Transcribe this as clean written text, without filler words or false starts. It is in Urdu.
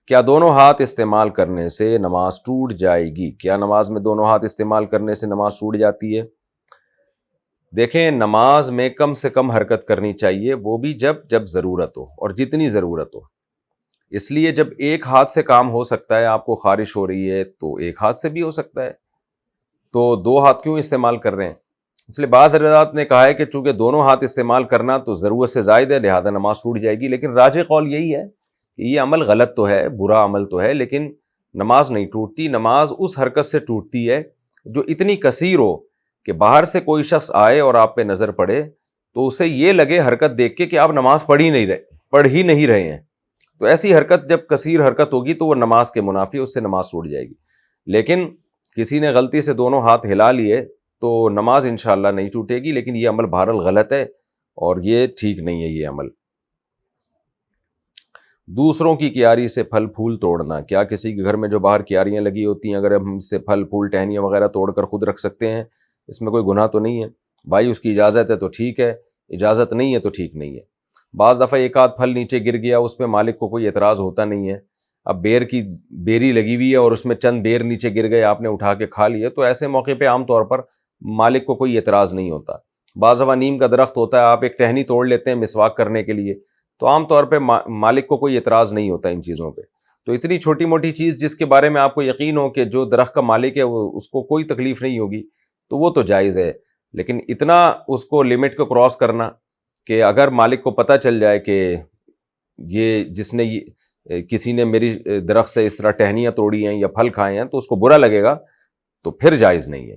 کیا دونوں ہاتھ استعمال کرنے سے نماز ٹوٹ جائے گی؟ کیا نماز میں دونوں ہاتھ استعمال کرنے سے نماز ٹوٹ جاتی ہے؟ دیکھیں، نماز میں کم سے کم حرکت کرنی چاہیے، وہ بھی جب ضرورت ہو اور جتنی ضرورت ہو۔ اس لیے جب ایک ہاتھ سے کام ہو سکتا ہے، آپ کو خارش ہو رہی ہے تو ایک ہاتھ سے بھی ہو سکتا ہے، تو دو ہاتھ کیوں استعمال کر رہے ہیں؟ اس لیے بعض حضرات نے کہا ہے کہ چونکہ دونوں ہاتھ استعمال کرنا تو ضرورت سے زائد ہے، لہذا نماز ٹوٹ جائے گی، لیکن راجح قول یہی ہے کہ یہ عمل غلط تو ہے، برا عمل تو ہے، لیکن نماز نہیں ٹوٹتی۔ نماز اس حرکت سے ٹوٹتی ہے جو اتنی کثیر ہو کہ باہر سے کوئی شخص آئے اور آپ پہ نظر پڑے تو اسے یہ لگے حرکت دیکھ کے کہ آپ نماز پڑھ ہی نہیں رہے ہیں، تو ایسی حرکت جب کثیر حرکت ہوگی تو وہ نماز کے منافی، اس سے نماز ٹوٹ جائے گی۔ لیکن کسی نے غلطی سے دونوں ہاتھ ہلا لیے تو نماز انشاءاللہ نہیں ٹوٹے گی، لیکن یہ عمل بہرحال غلط ہے اور یہ ٹھیک نہیں ہے یہ عمل۔ دوسروں کی کیاری سے پھل پھول توڑنا، کیا کسی کے گھر میں جو باہر کیاریاں لگی ہوتی ہیں اگر ہم اس سے پھل پھول ٹہنیاں وغیرہ توڑ کر خود رکھ سکتے ہیں؟ اس میں کوئی گناہ تو نہیں ہے؟ بھائی اس کی اجازت ہے تو ٹھیک ہے، اجازت نہیں ہے تو ٹھیک نہیں ہے۔ بعض دفعہ ایک آدھ پھل نیچے گر گیا، اس پہ مالک کو کوئی اعتراض ہوتا نہیں ہے، اب بیر کی بیری لگی ہوئی ہے اور اس میں چند بیر نیچے گر گئے، آپ نے اٹھا کے کھا لیے، تو ایسے موقع پہ عام طور پر مالک کو کوئی اعتراض نہیں ہوتا۔ بعض دفعہ نیم کا درخت ہوتا ہے، آپ ایک ٹہنی توڑ لیتے ہیں مسواک کرنے کے لیے، تو عام طور پہ مالک کو کوئی اعتراض نہیں ہوتا ان چیزوں پہ۔ تو اتنی چھوٹی موٹی چیز جس کے بارے میں آپ کو یقین ہو کہ جو درخت کا مالک ہے وہ اس کو کوئی تکلیف نہیں ہوگی تو وہ تو جائز ہے، لیکن اتنا اس کو لمٹ کو کراس کرنا کہ اگر مالک کو پتہ چل جائے کہ یہ کسی نے میری درخت سے اس طرح ٹہنیاں توڑی ہیں یا پھل کھائے ہیں تو اس کو برا لگے گا، تو پھر جائز نہیں ہے۔